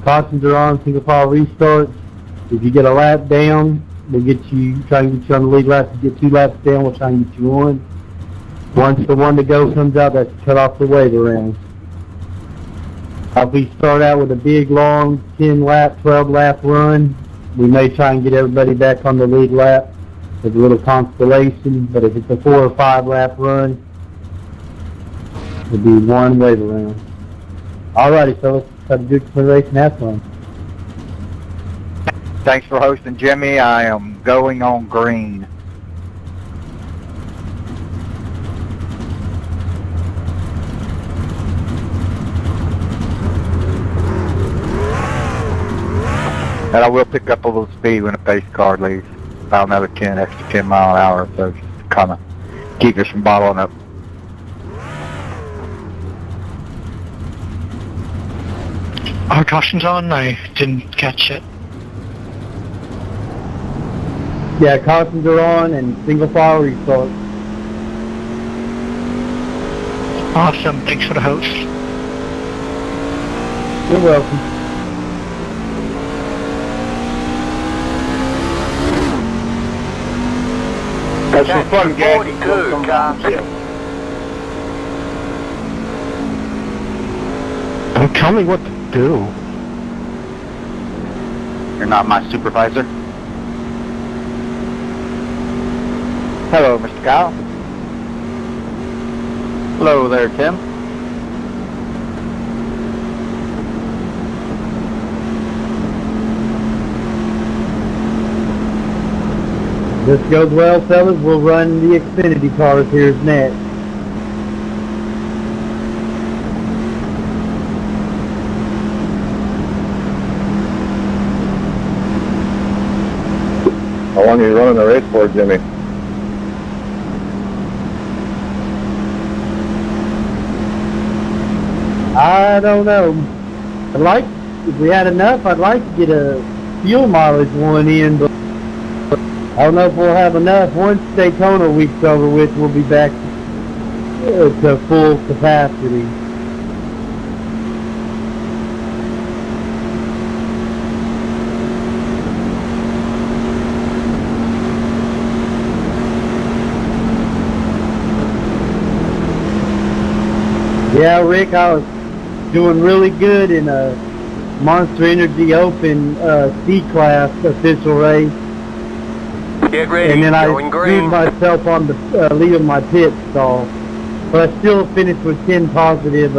Cautions are on, single file restart. If you get a lap down, we'll try and get you on the lead lap. If you get 2 laps down, we'll try and get you on. Once the one to go comes out, that's cut off the wait around. If we start out with a big, long 10 lap, 12 lap run, we may try and get everybody back on the lead lap with a little constellation, but if it's a 4 or 5 lap run, it'll be 1 wave around. Alrighty, fellas, have a good race and have fun. Thanks for hosting, Jimmy. I am going on green. And I will pick up a little speed when the pace car leaves. About another 10 mile an hour, so just kind of keep us from bottling up. Are cautions on? I didn't catch it. Yeah, cautions are on and single file restart. Awesome. Thanks for the host. You're welcome. That's some fun, gang. 42, Don't tell me what to do. You're not my supervisor. Hello, Mr. Kyle. Hello there, Tim. This goes well, fellas. We'll run the Xfinity cars here next. How long are you running the race for, Jimmy? I don't know. If we had enough, I'd like to get a fuel mileage one in, but I don't know if we'll have enough. Once Daytona week's over with, we'll be back to full capacity. Yeah, Rick, I was doing really good in a Monster Energy Open C-Class official race. Get ready, and then I going green. screwed myself on the lead of my pit stall. But I still finished with 10 positive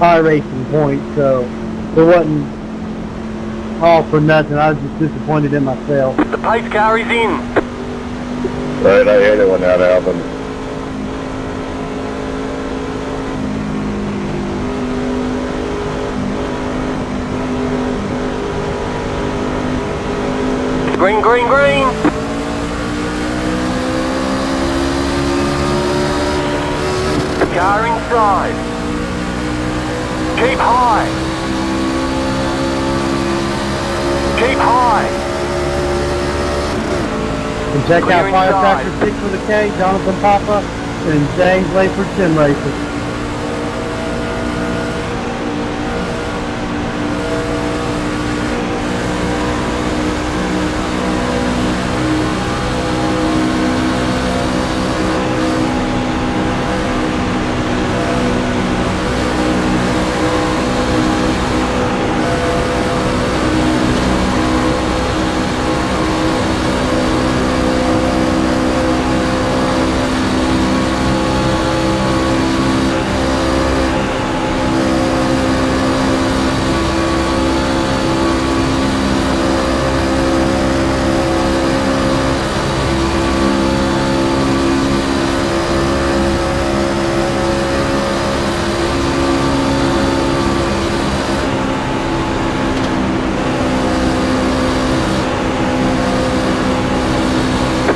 iRacing points, so it wasn't all for nothing. I was just disappointed in myself. The pace car is in. Right, I hate it when that happens. Green, green, green. Car inside. Keep high. Keep high. And check Clear out Firecracker inside. 6 with a K, Jonathan Papa, and James Layford Sim Racer.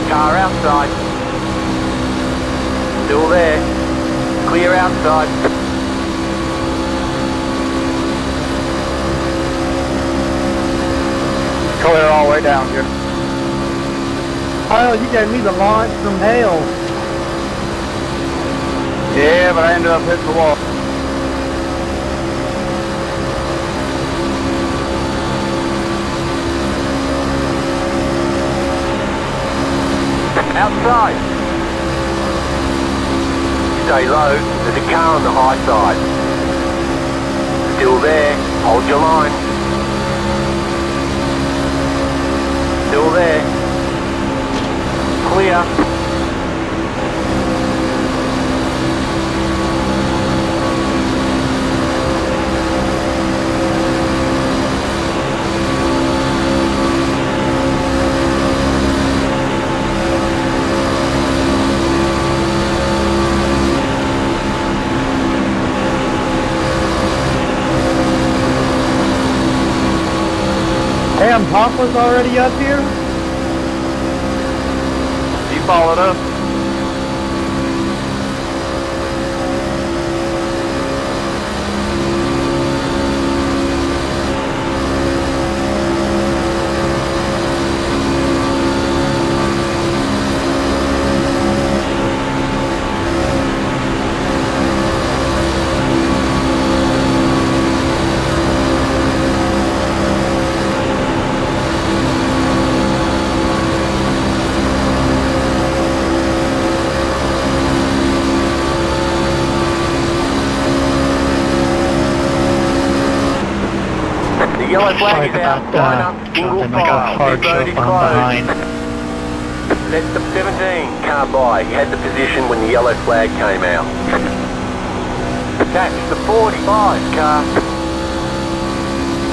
Car outside. Still there. Clear outside. Clear all the way down, Jim. Oh, you gave me the launch from hell. Yeah, but I ended up hitting the wall. outside. Stay low, there's a car on the high side. Still there, hold your line. Still there. Clear. Damn, Papa's already up here? You followed up? The yellow flag is out, line up, single dropping like a file, hard pit road shot is behind. closed. Let the 17 car by, he had the position when the yellow flag came out. Catch the 45 car.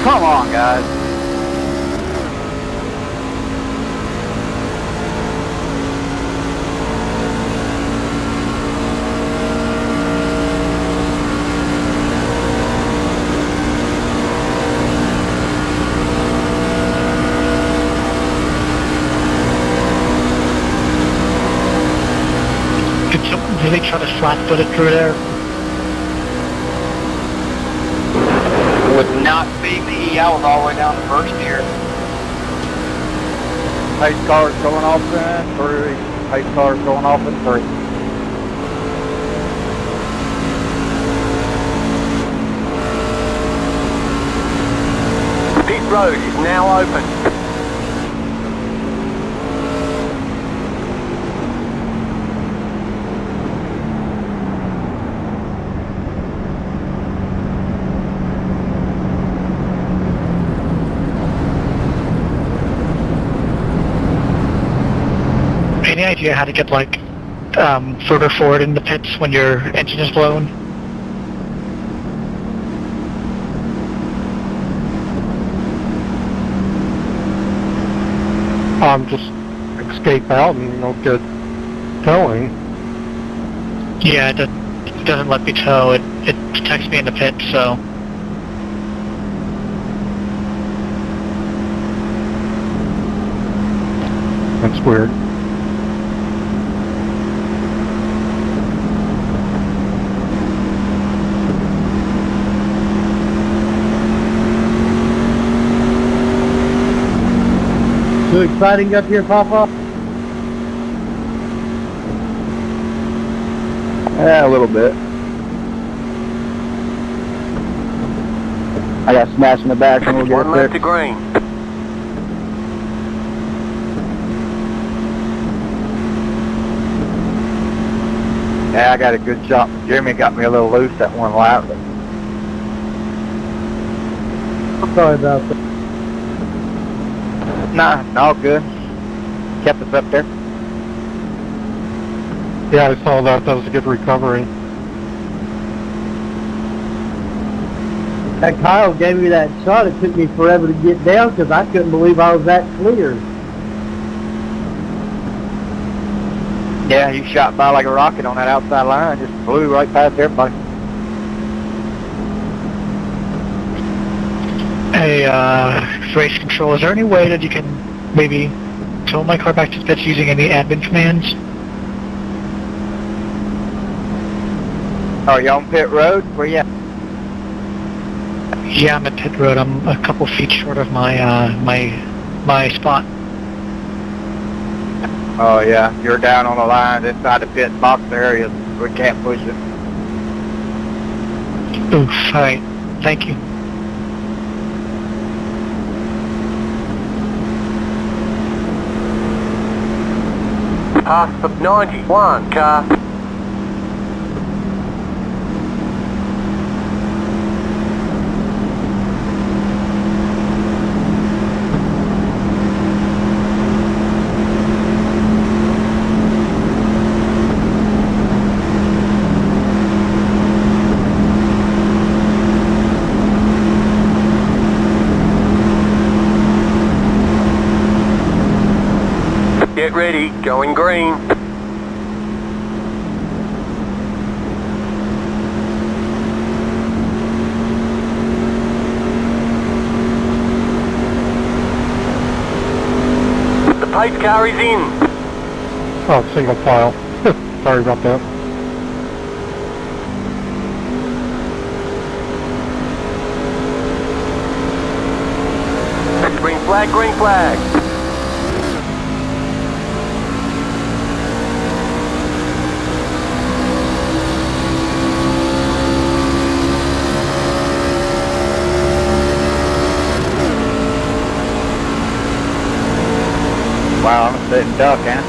Come on, guys. Did someone really try to flat-foot it through there? Would not be me. I was all the way down the first tier. Pace cars going off in 3. Pace cars going off in 3. Pit road is now open. Any idea how to get like further forward in the pits when your engine is blown? Just escape out and, get towing. Yeah, it doesn't let me tow. It detects me in the pit, so. That's weird. Too exciting up here, Papa? Yeah, a little bit. I got smashed in the back and we'll get One it left to fixed. green. Yeah, I got a good shot. Jeremy got me a little loose that one lap. Sorry about that. Nah, all good. Kept us up there. Yeah, I saw that. That was a good recovery. That Kyle gave me that shot. It took me forever to get down because I couldn't believe I was that clear. Yeah, you shot by like a rocket on that outside line. Just flew right past everybody. Hey, race control, is there any way that you can maybe tow my car back to the pits using any admin commands? Oh, you on pit road? Where you at? Yeah, I'm at pit road. I'm a couple feet short of my my spot. Oh yeah, you're down on the line inside the pit box area. We can't push it. Oof, alright. Thank you. Past the 91 car. Get ready, going green. The pace car is in. Oh, single file. Sorry about that. Green flag, green flag. Wow, I'm a sitting duck, huh?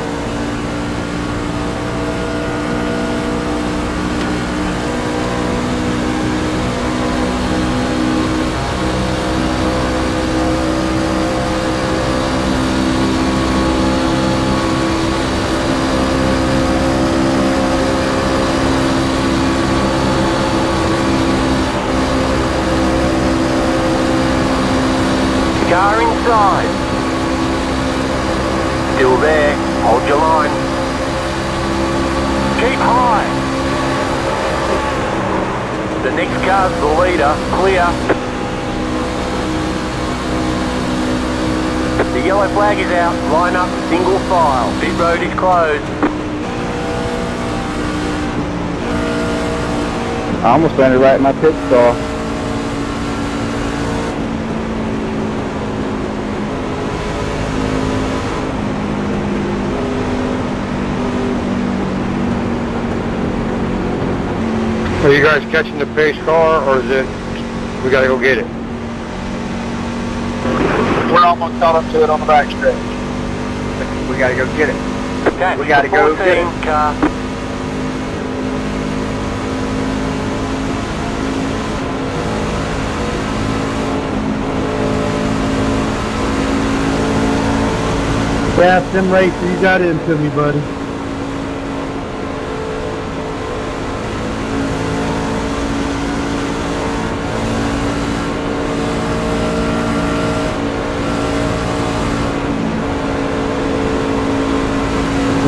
Car inside. Still there. Hold your line. Keep high. The next car's the leader. Clear. The yellow flag is out. Line up single file. Pit road is closed. I almost landed right in my pit stall. Are you guys catching the pace car, or is it, we gotta go get it? We're almost caught up to it on the back stretch. We gotta go get it. Okay, We gotta go get it. 14 car. Yeah, Sim Racer, you got into me, buddy.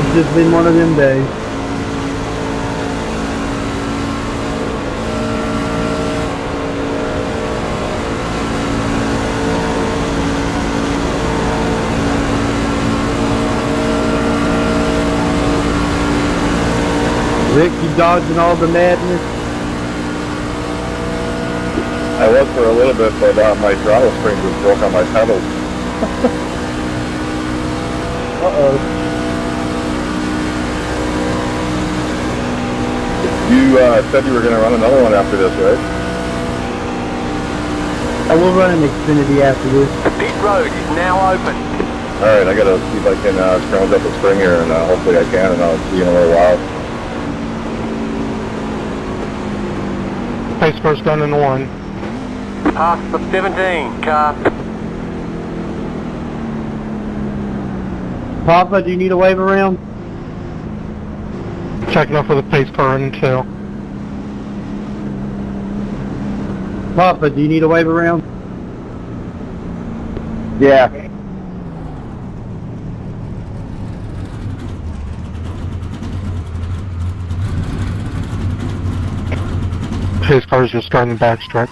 It's just been one of them days. Rick, you dodging all the madness? I was for a little bit, but my throttle spring was broke on my pedals. Uh-oh. You said you were going to run another one after this, right? I will run an Xfinity after this. Pit road is now open. Alright, I gotta see if I can scrounge up a spring here, and hopefully I can, and I'll see you in a little while. Pace car's done in one. Past the 17 car. Papa, do you need a wave around? Checking up for the pace car in tail. Papa, do you need a wave around? Yeah. Pace car's just starting the back stretch.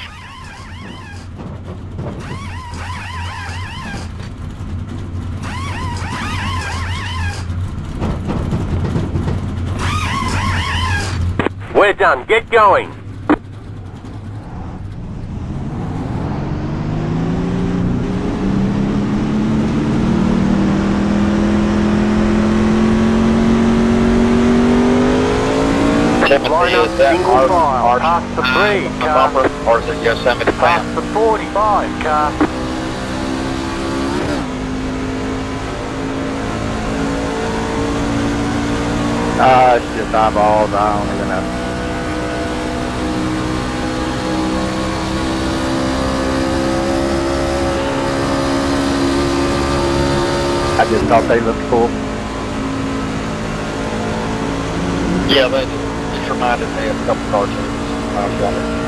We're done. Get going. Line up single file. Past the 3 car. Or is it Yosemite Past the 45 car. It's just eyeballs. I don't even know. I just thought they looked cool. Yeah, they just reminded me of a couple cartoons. I've got it.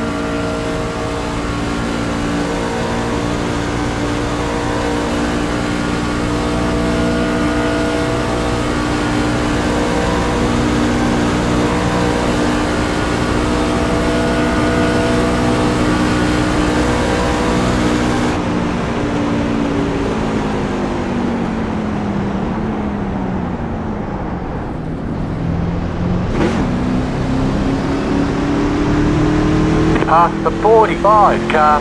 Past the 45 car.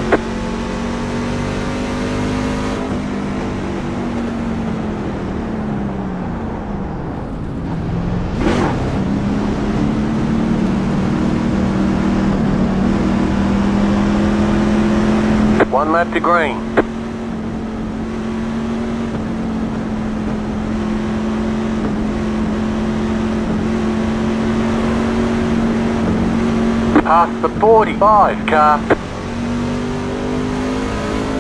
One lap to green. Past the 45 car.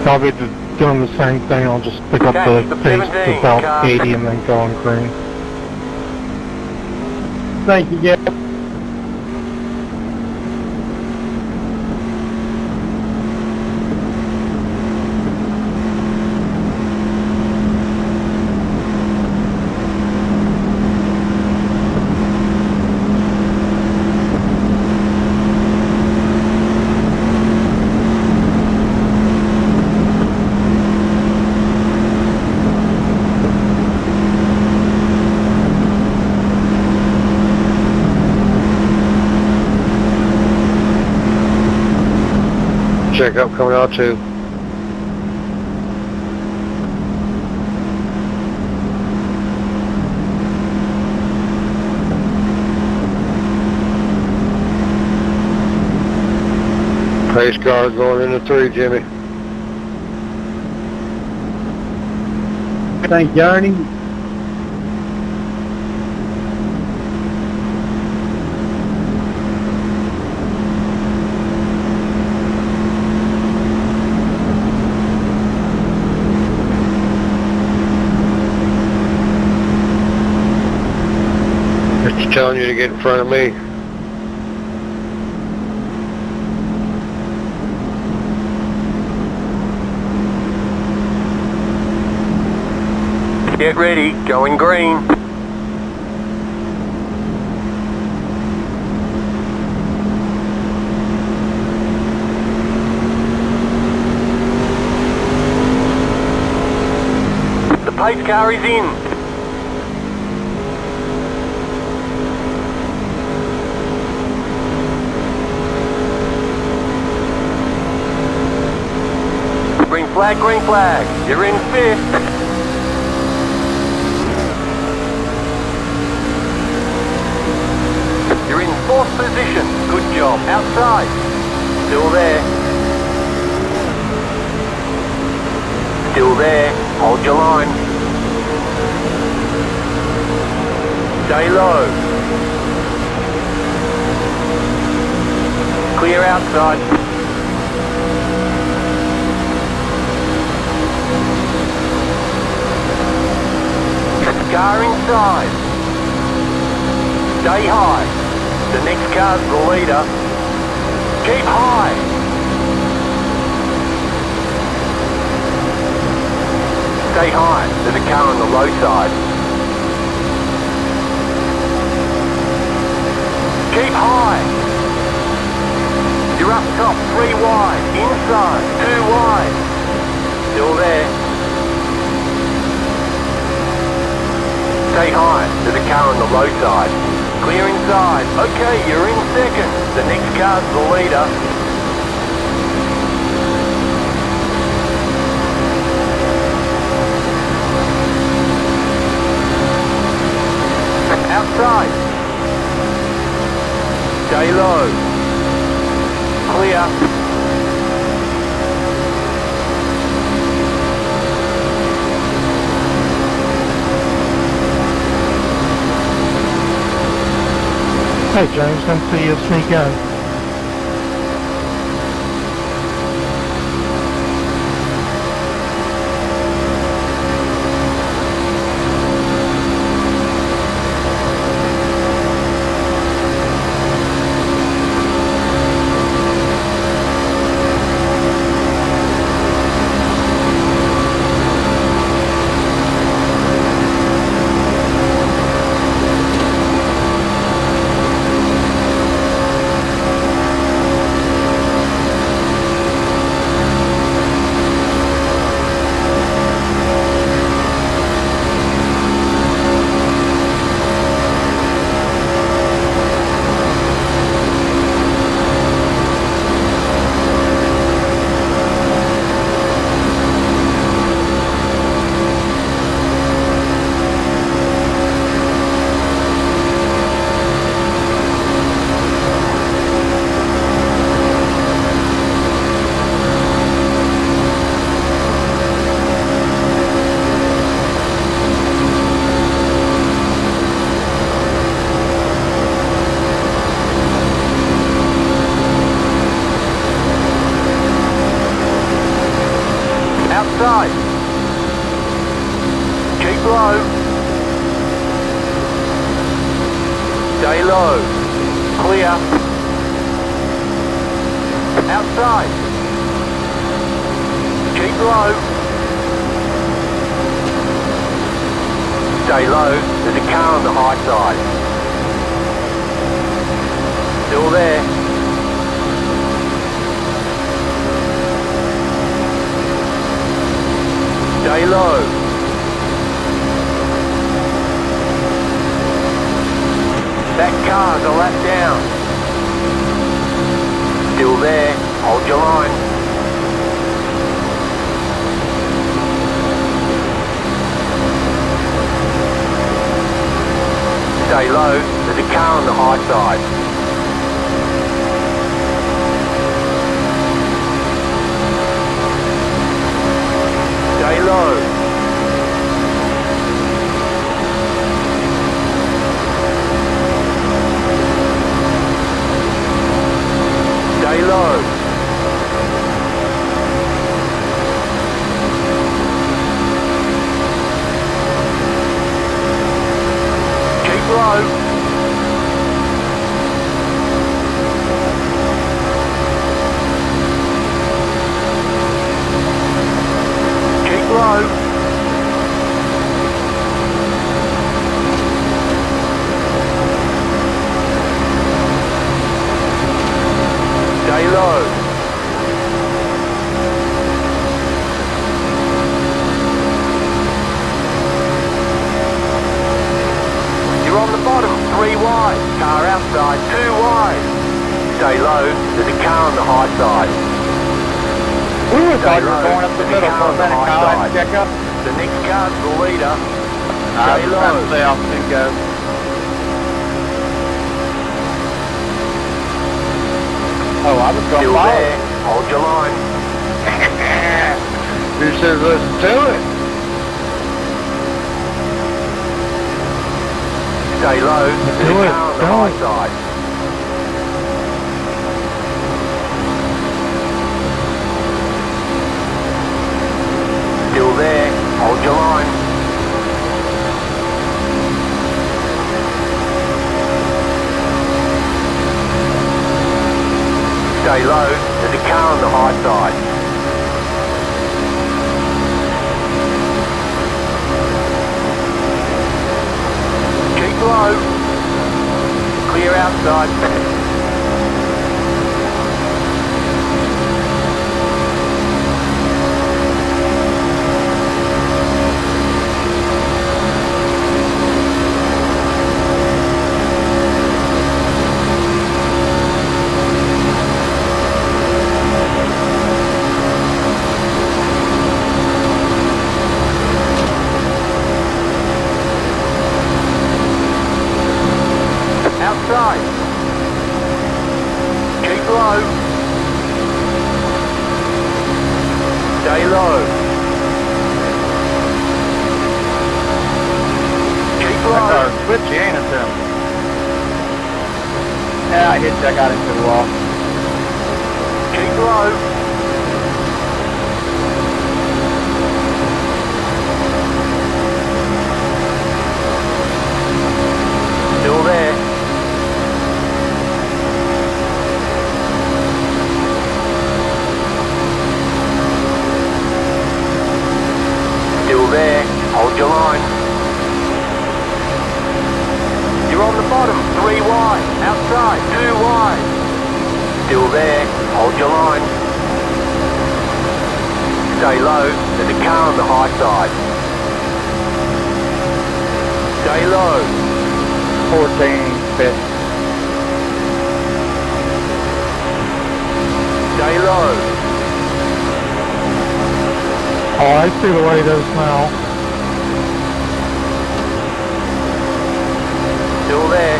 I'll be doing the same thing. I'll just pick up Okay, the the pace 17 to about car. 80 and then go on green. Thank you, Jeff. Check up coming out too. Pace car going into 3, Jimmy. Thank you, Ernie. Just telling you to get in front of me. Get ready, going green. The pace car is in. Green flag, you're in 5th. You're in 4th position, good job, outside. Still there. Still there, hold your line. Stay low. Clear outside. Car inside. Stay high. The next car's the leader. Keep high. Stay high. There's a car on the low side. Keep high. You're up top, 3 wide. Inside, 2 wide. Still there. Stay high, there's a car on the low side. Clear inside. Okay, you're in 2nd. The next car's the leader. Outside. Stay low. Clear. Hey, James, come see you sneak in. Outside. Keep low. Stay low. Clear. Outside. Keep low. Stay low. There's a car on the high side. Still there. Stay low. That car's a lap down. Still there. Hold your line. Stay low. There's a car on the high side. Stay low. Stay low. Keep low. Keep low. Stay low. You're on the bottom, 3 wide. Car outside, 2 wide. Stay low, there's a car on the high side. Ooh, I thought you were going up the middle for a minute, Kyle. Check up. The next car's the leader. I Stay was trying to low. stay off two guys. Oh, I was going to Still follow. there. Hold your line. You should listen to it. Stay low, there's Do a it. car on the Do high it. side. Still there. Hold your line. Stay low. There's a car on the high side. Keep low. Clear outside. Outside. Keep low. Stay low. Keep That low. car's switchy, ain't it, Tim? got hit, I got into the wall. Keep low. Still there. Still there. Hold your line. You're on the bottom. 3 wide. Outside. 2 wide. Still there. Hold your line. Stay low. There's a car on the high side. Stay low. 14, fit. Stay low. Oh, I see the way it is now. Still there.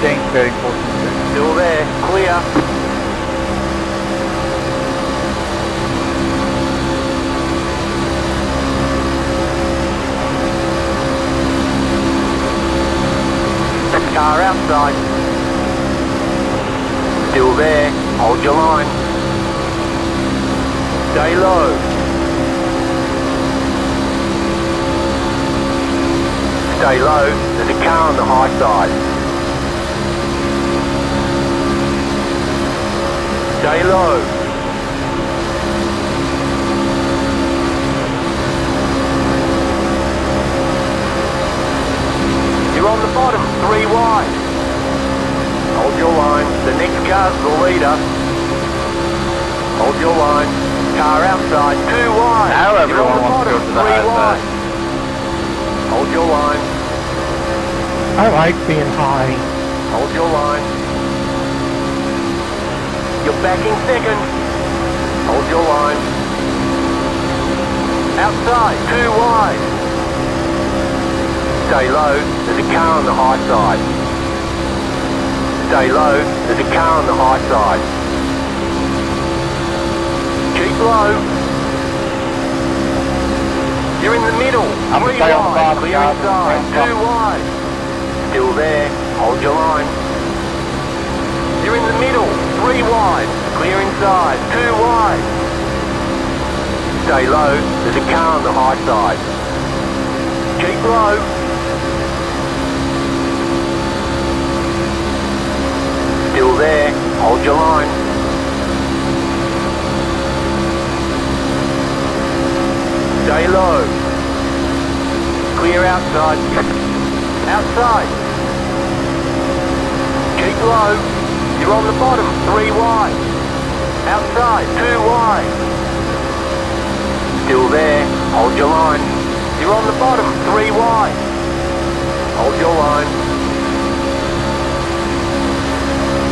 Fitting, 14. Still there. Clear. Car outside. Still there. Hold your line. Stay low. Stay low. There's a car on the high side. Stay low. You're on the bottom, 3 wide. Hold your line. The next car's the leader. Hold your line. Car outside, 2 wide. Now You're everyone on the wants to bottom, go to the 3 high wide. Hold your line. I like being high. Hold your line. You're back in second. Hold your line. Outside, 2 wide. Stay low, there's a car on the high side. Stay low, there's a car on the high side. Keep low. You're in the middle, I'm 3 gonna stay on the wide, bottom, clear guys. inside, 2 wide. Still there, hold your line. You're in the middle, 3 wide, clear inside, 2 wide. Stay low, there's a car on the high side. Keep low. Still there, hold your line. Stay low. Clear outside. Outside. Keep low. You're on the bottom, 3 wide. Outside, 2 wide. Still there, hold your line. You're on the bottom, 3 wide. Hold your line.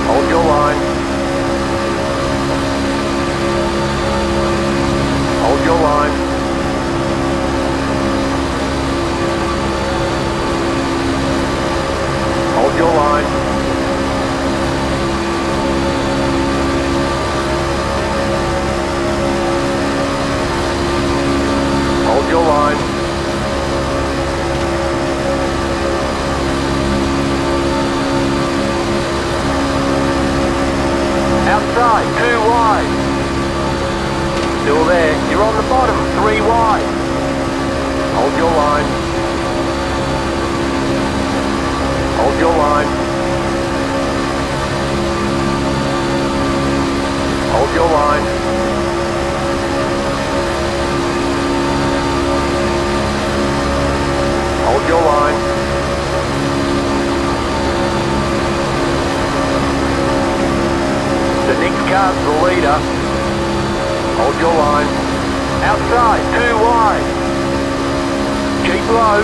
Hold your line. Hold your line. Hold your line. Hold your line. Outside, 2 wide. Still there. You're on the bottom, 3 wide. Hold your line. Hold your line. Hold your line. Hold your line. The next car's the leader. Hold your line. Outside, 2 wide. Keep low.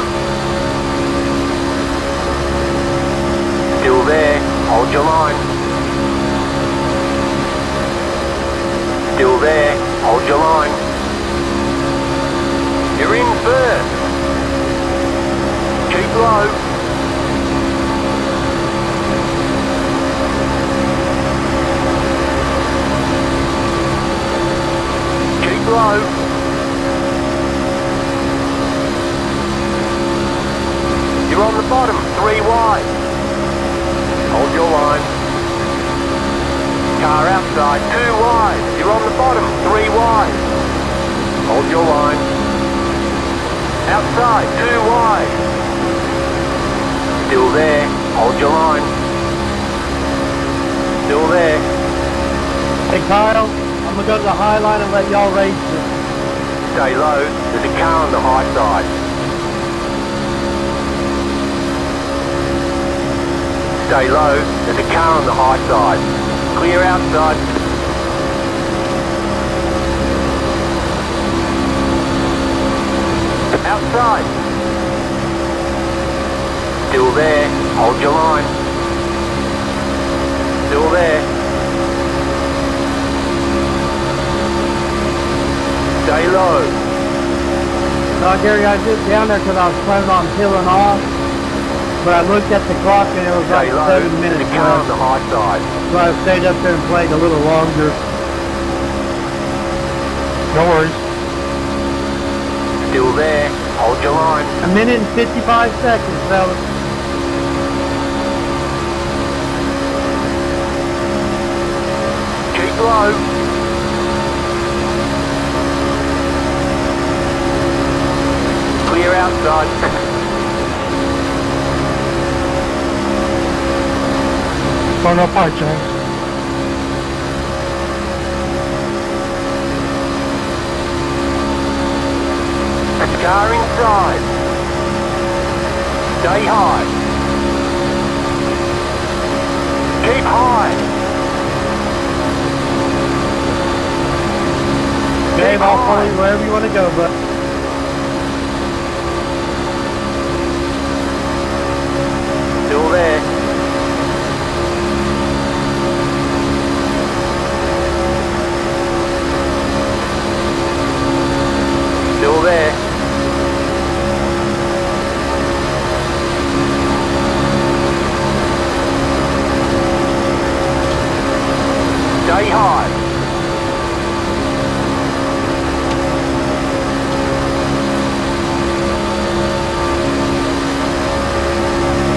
Still there. Hold your line. Still there. Hold your line. You're in first. Keep low. Keep low. outside, 2 wide. You're on the bottom, 3 wide. Hold your line. Outside, 2 wide. Still there, hold your line. Still there. Hey Kyle, I'm gonna go to the high line and let y'all race it. Stay low, there's a car on the high side. Stay low, there's a car on the high side. Clear outside. Outside. Still there, hold your line. Still there. Stay low. Gary, I was just down there because I was planning on peeling off, but I looked at the clock and it was Stay like low, 7 minutes there's a car on the left. high side. So I stayed up there and played a little longer. No worries. Still there, hold your line. 1 minute and 55 seconds, fellas. Keep low. Clear outside. Going up high, James. Car inside. Stay high. Keep high. Dave, I'll follow you wherever you want to go, but Still there. Still there. Stay high.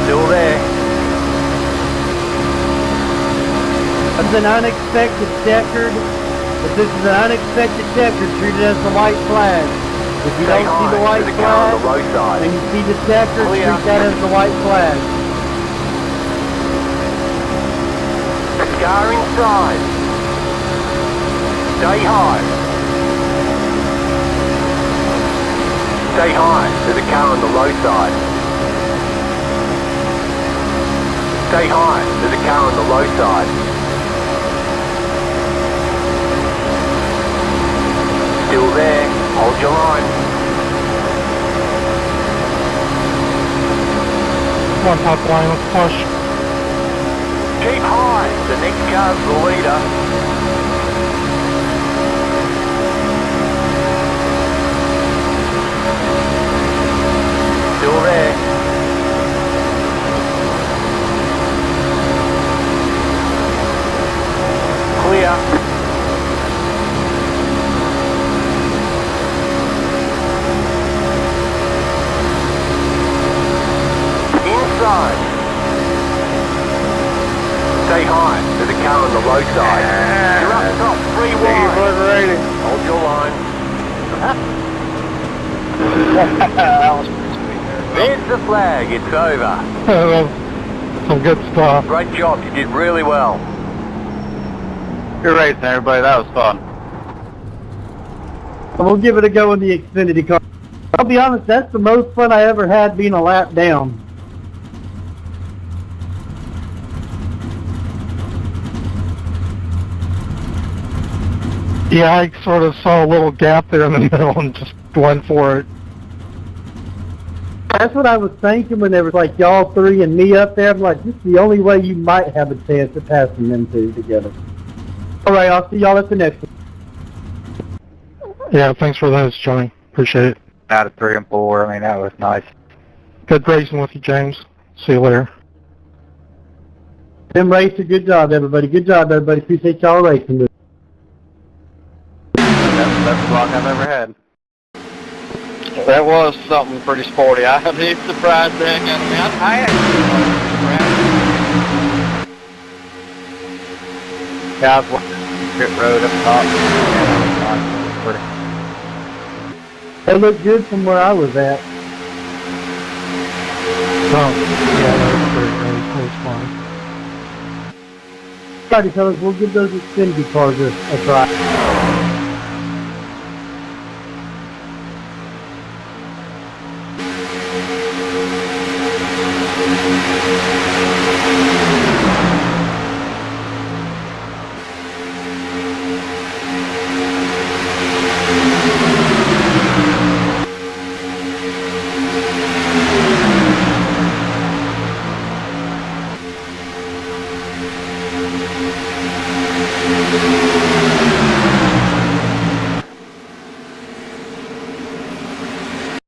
Still there. it's an unexpected checkered. If this is an unexpected checkered, treat it as the white flag. If you Stay don't see the high. white There's a car on the flag low side. and you see the checkered, Clear. treat that as the white flag. Car inside. Stay high. Stay high. There's a car on the low side. Stay high. There's a car on the low side. Still there. Hold your line. Come on, top line, let's push. Keep high. The next car's the leader. Still there. Clear. Inside. Stay high. There's a car on the low side. You're up top, 3 wide. Hold your line. There's the flag. It's over. Some good stuff. Great job. You did really well. Good racing, everybody. That was fun. We'll give it a go in the Xfinity car. I'll be honest, that's the most fun I ever had being a lap down. Yeah, I sort of saw a little gap there in the middle and just went for it. That's what I was thinking when there was like y'all three and me up there. I'm like, this is the only way you might have a chance of passing them two together. All right, I'll see y'all at the next one. Yeah, thanks for those, Johnny. Appreciate it. Out of 3 and 4, I mean, that was nice. Good racing with you, James. See you later. Tim Racer, good job, everybody. Good job, everybody. Appreciate y'all racing. That's the best vlog I've ever had. That was something pretty sporty. I was surprised there. I actually was surprised. Yeah, Pit road up top. Yeah, pretty. They look good from where I was at. Oh, yeah, that was pretty great. That was fun. Alrighty, fellas, we'll give those Xfinity cars a try.